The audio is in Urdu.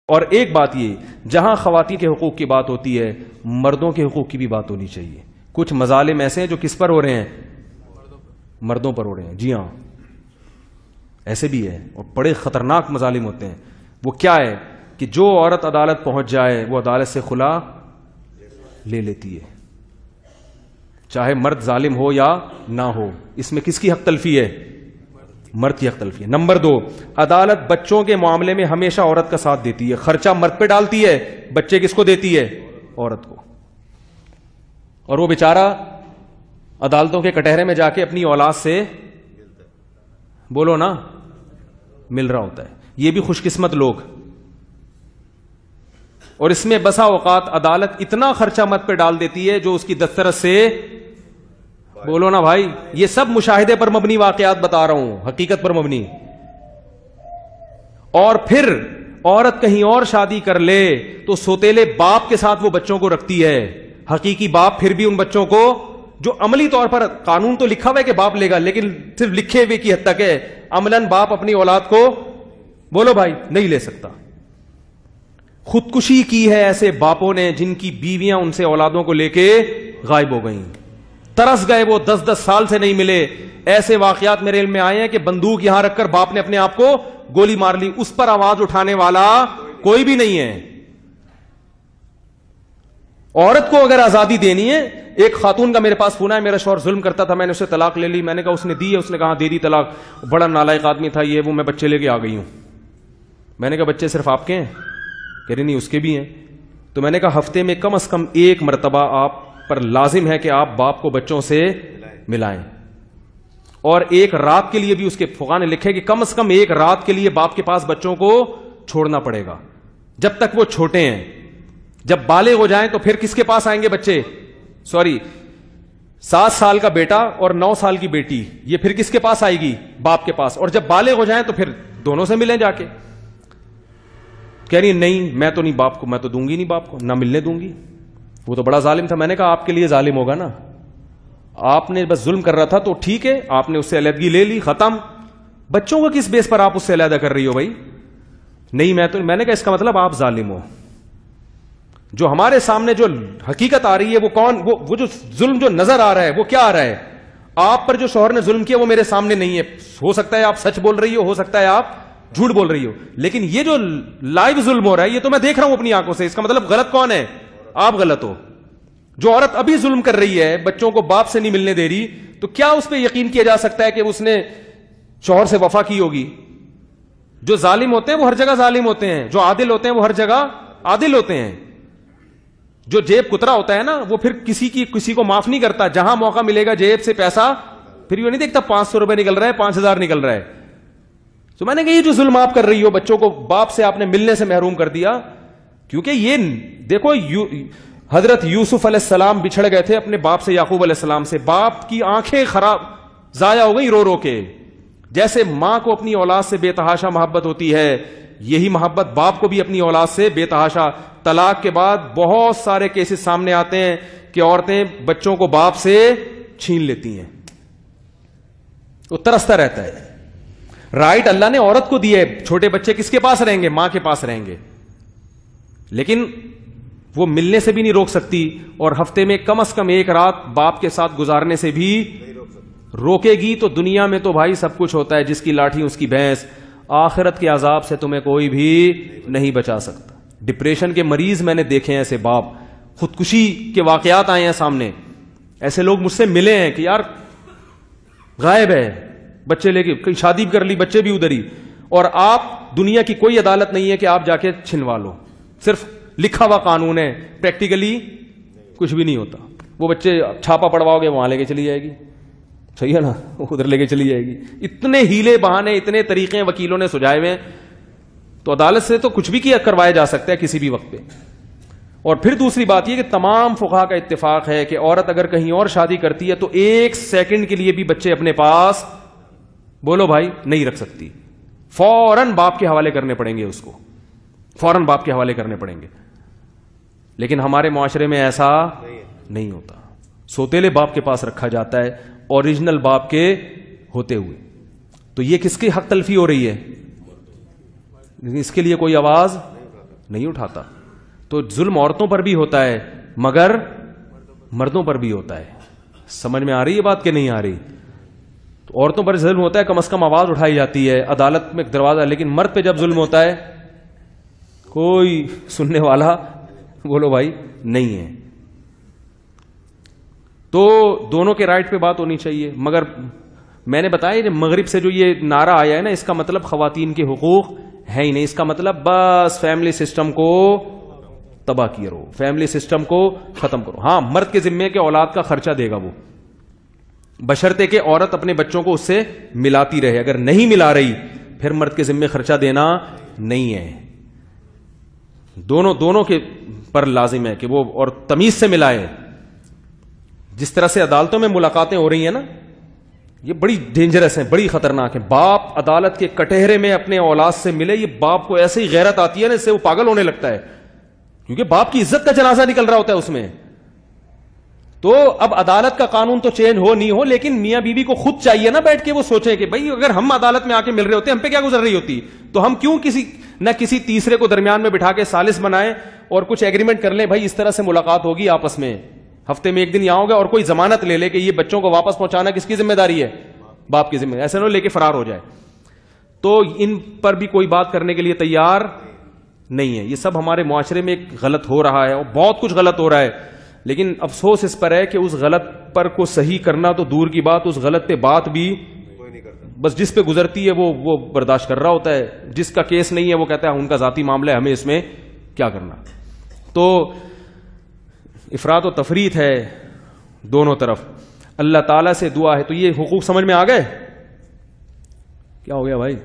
اور ایک بات یہ، جہاں خواتین کے حقوق کی بات ہوتی ہے مردوں کے حقوق کی بھی بات ہونی چاہیے. کچھ مظالم ایسے ہیں جو کس پر ہو رہے ہیں؟ مردوں پر ہو رہے ہیں. جی ہاں ایسے بھی ہے، اور بڑے خطرناک مظالم ہوتے ہیں. وہ کیا ہے کہ جو عورت عدالت پہنچ جائے وہ عدالت سے خلا لے لیتی ہے، چاہے مرد ظالم ہو یا نہ ہو. اس میں کس کی حق تلفی ہے؟ مرد کی حق تلفی ہے. نمبر 2، عدالت بچوں کے معاملے میں ہمیشہ عورت کا ساتھ دیتی ہے. خرچہ مرد پہ ڈالتی ہے، بچے کس کو دیتی ہے؟ عورت کو. اور وہ بیچارہ عدالتوں کے کٹہرے میں جا کے اپنی اولاد سے بولو نا مل رہا ہوتا ہے. یہ بھی خوش قسمت لوگ. اور اس میں بسا اوقات عدالت اتنا خرچہ مرد پہ ڈال دیتی ہے جو اس کی دسترس سے بولو نا بھائی. یہ سب مشاہدے پر مبنی واقعات بتا رہا ہوں، حقیقت پر مبنی. اور پھر عورت کہیں اور شادی کر لے تو سوتیلے باپ کے ساتھ وہ بچوں کو رکھتی ہے. حقیقی باپ پھر بھی ان بچوں کو، جو عملی طور پر قانون تو لکھا ہوا ہے کہ باپ لے گا، لیکن صرف لکھے ہوئے کی حد تک ہے. عملاً باپ اپنی اولاد کو بولو بھائی نہیں لے سکتا. خودکشی کی ہے ایسے باپوں نے جن کی بیویاں ان سے اولادوں کو لے کے غائب ہو گئیں، ترس گئے، وہ 10 سال سے نہیں ملے. ایسے واقعات میرے علم میں آئے ہیں کہ بندوق یہاں رکھ کر باپ نے اپنے آپ کو گولی مار لی، اس پر آواز اٹھانے والا کوئی بھی نہیں ہے. عورت کو اگر آزادی دینی ہے، ایک خاتون کا میرے پاس فون ہے، میرا شوہر ظلم کرتا تھا، میں نے اسے طلاق لے لی. میں نے کہا اس نے دی ہے؟ اس نے کہا دے دی طلاق. بڑا نالائق آدمی تھا یہ وہ، میں بچے لے کے آ گئی ہوں. میں نے کہا بچے صرف آپ کے ہیں؟ کہہ رہی نہیں اس کے بھی ہیں. تو میں نے کہا ہفتے میں کم از کم ایک مرتبہ آپ پر لازم ہے کہ آپ باپ کو بچوں سے ملائیں. اور ایک رات کے لیے بھی اس کے فقہاء نے لکھے کہ کم از کم ایک رات کے لیے باپ کے پاس بچوں کو چھوڑنا پڑے گا جب تک وہ چھوٹے ہیں. جب بالغ ہو جائیں تو پھر کس کے پاس آئیں گے بچے؟ 7 سال کا بیٹا اور 9 سال کی بیٹی، یہ پھر کس کے پاس آئے گی؟ باپ کے پاس. اور جب بالغ ہو جائیں تو پھر دونوں سے ملیں جا کے. کہہ رہی نہیں میں تو نہیں باپ کو، میں تو دوں گی نہیں باپ کو، نہ ملنے دوں گی، وہ تو بڑا ظالم تھا. میں نے کہا آپ کے لیے ظالم ہوگا نا، آپ نے بس ظلم کر رہا تھا تو ٹھیک ہے، آپ نے اس سے علیحدگی لے لی، ختم. بچوں کو کس بیس پر آپ اس سے علیحدہ کر رہی ہو بھائی؟ نہیں میں نے کہا اس کا مطلب آپ ظالم ہو. جو ہمارے سامنے جو حقیقت آ رہی ہے وہ کون؟ وہ جو ظلم جو نظر آ رہا ہے وہ کیا آ رہا ہے؟ آپ پر جو شوہر نے ظلم کیا وہ میرے سامنے نہیں ہے. ہو سکتا ہے آپ سچ بول رہی ہو سکتا ہے آپ جھوٹ بول رہی ہو، لیکن یہ جو لائیو ظلم ہو رہا ہے یہ تو میں دیکھ رہا ہوں اپنی آنکھوں سے. اس کا مطلب غلط کون ہے؟ آپ غلط ہو. جو عورت ابھی ظلم کر رہی ہے، بچوں کو باپ سے نہیں ملنے دے رہی، تو کیا اس پہ یقین کیا جا سکتا ہے کہ اس نے شوہر سے وفا کی ہوگی؟ جو ظالم ہوتے ہیں وہ ہر جگہ ظالم ہوتے ہیں، جو عادل ہوتے ہیں وہ ہر جگہ عادل ہوتے ہیں. جو جیب کترا ہوتا ہے نا وہ پھر کسی کو معاف نہیں کرتا. جہاں موقع ملے گا جیب سے پیسہ، پھر یہ نہیں دیکھتا 500 روپے نکل رہا ہے 5000 نکل رہا ہے. تو میں نے کہا یہ جو ظلم آپ کر رہی ہو، بچوں کو باپ سے آپ نے ملنے سے محروم کر دیا. کیونکہ یہ دیکھو حضرت یوسف علیہ السلام بچھڑ گئے تھے اپنے باپ سے، یعقوب علیہ السلام سے. باپ کی آنکھیں خراب ضائع ہو گئی رو رو کے. جیسے ماں کو اپنی اولاد سے بے تحاشا محبت ہوتی ہے، یہی محبت باپ کو بھی اپنی اولاد سے بے تحاشا. طلاق کے بعد بہت سارے کیسز سامنے آتے ہیں کہ عورتیں بچوں کو باپ سے چھین لیتی ہیں. وہ ترستا رہتا ہے. رائٹ اللہ نے عورت کو دی ہے، چھوٹے بچے کس کے پاس رہیں گے؟ ماں کے پاس رہیں گے. لیکن وہ ملنے سے بھی نہیں روک سکتی، اور ہفتے میں کم از کم ایک رات باپ کے ساتھ گزارنے سے بھی روکے گی تو دنیا میں تو بھائی سب کچھ ہوتا ہے، جس کی لاٹھی اس کی بھینس. آخرت کے عذاب سے تمہیں کوئی بھی نہیں بچا سکتا. ڈپریشن کے مریض میں نے دیکھے ہیں ایسے باپ، خودکشی کے واقعات آئے ہیں سامنے. ایسے لوگ مجھ سے ملے ہیں کہ یار غائب ہے، بچے لے کے شادی بھی کر لی، بچے بھی ادھر ہی، اور آپ دنیا کی کوئی عدالت نہیں ہے کہ آپ جا کے چھنوا لو. صرف لکھا ہوا قانون ہے، پریکٹیکلی کچھ بھی نہیں ہوتا. وہ بچے چھاپا پڑواؤ گے وہاں لے کے چلی جائے گی، صحیح ہے نا، ادھر لے کے چلی جائے گی. اتنے ہیلے بہانے، اتنے طریقے وکیلوں نے سجائے ہوئے ہیں. تو عدالت سے تو کچھ بھی کیا کروایا جا سکتا ہے کسی بھی وقت پہ. اور پھر دوسری بات یہ کہ تمام فقہا کا اتفاق ہے کہ عورت اگر کہیں اور شادی کرتی ہے تو 1 سیکنڈ کے لیے بھی بچے اپنے پاس بولو بھائی نہیں رکھ سکتی. فوراً باپ کے حوالے کرنے پڑیں گے، اس کو فوراً باپ کے حوالے کرنے پڑیں گے. لیکن ہمارے معاشرے میں ایسا نہیں ہوتا. سوتیلے باپ کے پاس رکھا جاتا ہے اوریجنل باپ کے ہوتے ہوئے. تو یہ کس کی حق تلفی ہو رہی ہے؟ اس کے لیے کوئی آواز نہیں اٹھاتا. تو ظلم عورتوں پر بھی ہوتا ہے مگر مردوں پر بھی ہوتا ہے. سمجھ میں آ رہی ہے بات کہ نہیں آ رہی؟ تو عورتوں پر ظلم ہوتا ہے, کم از کم آواز اٹھائی جاتی ہے, عدالت میں دروازہ, لیکن مرد پہ جب ظلم ہوتا ہے کوئی سننے والا بولو بھائی نہیں ہے. تو دونوں کے رائٹ پہ بات ہونی چاہیے. مگر میں نے بتایا مغرب سے جو یہ نعرہ آیا ہے نا, اس کا مطلب خواتین کے حقوق ہے ہی نہیں. اس کا مطلب بس فیملی سسٹم کو تباہ کیے رہو, فیملی سسٹم کو ختم کرو. ہاں مرد کے ذمے کے اولاد کا خرچہ دے گا وہ, بشرطے کہ عورت اپنے بچوں کو اس سے ملاتی رہے. اگر نہیں ملا رہی پھر مرد کے ذمے خرچہ دینا نہیں ہے. دونوں کے پر لازم ہے کہ وہ اور تمیز سے ملائے. جس طرح سے عدالتوں میں ملاقاتیں ہو رہی ہیں نا, یہ بڑی ڈینجرس ہیں, بڑی خطرناک ہیں. باپ عدالت کے کٹہرے میں اپنے اولاد سے ملے, یہ باپ کو ایسے ہی غیرت آتی ہے نا, اس سے وہ پاگل ہونے لگتا ہے, کیونکہ باپ کی عزت کا جنازہ نکل رہا ہوتا ہے اس میں. تو اب عدالت کا قانون تو چینج ہو نہیں ہو, لیکن میاں بیوی کو خود چاہیے نا بیٹھ کے وہ سوچیں کہ بھائی اگر ہم عدالت میں آ کے مل رہے ہوتے ہم پہ کیا گزر رہی ہوتی, تو ہم کیوں کسی تیسرے کو درمیان میں بٹھا کے ثالث بنائیں اور کچھ ایگریمنٹ کر لیں بھائی اس طرح سے ملاقات ہوگی آپس میں, ہفتے میں ایک دن یہاں ہوگا, اور کوئی ضمانت لے لے کہ یہ بچوں کو واپس پہنچانا کس کی ذمہ داری ہے, باپ کی ذمہ داری. ایسا نہ لے کے فرار ہو جائے. تو ان پر بھی کوئی بات کرنے کے لیے تیار نہیں ہے. یہ سب ہمارے معاشرے میں ایک غلط ہو رہا ہے, اور بہت کچھ غلط ہو رہا ہے, لیکن افسوس اس پر ہے کہ اس غلط پر کو صحیح کرنا تو دور کی بات, اس غلط پہ بات بھی بس جس پہ گزرتی ہے وہ برداشت کر رہا ہوتا ہے. جس کا کیس نہیں ہے وہ کہتا ہے ان کا ذاتی معاملہ ہے, ہمیں اس میں کیا کرنا. تو افراط و تفریط ہے دونوں طرف. اللہ تعالیٰ سے دعا ہے. تو یہ حقوق سمجھ میں آ گئے؟ کیا ہو گیا بھائی؟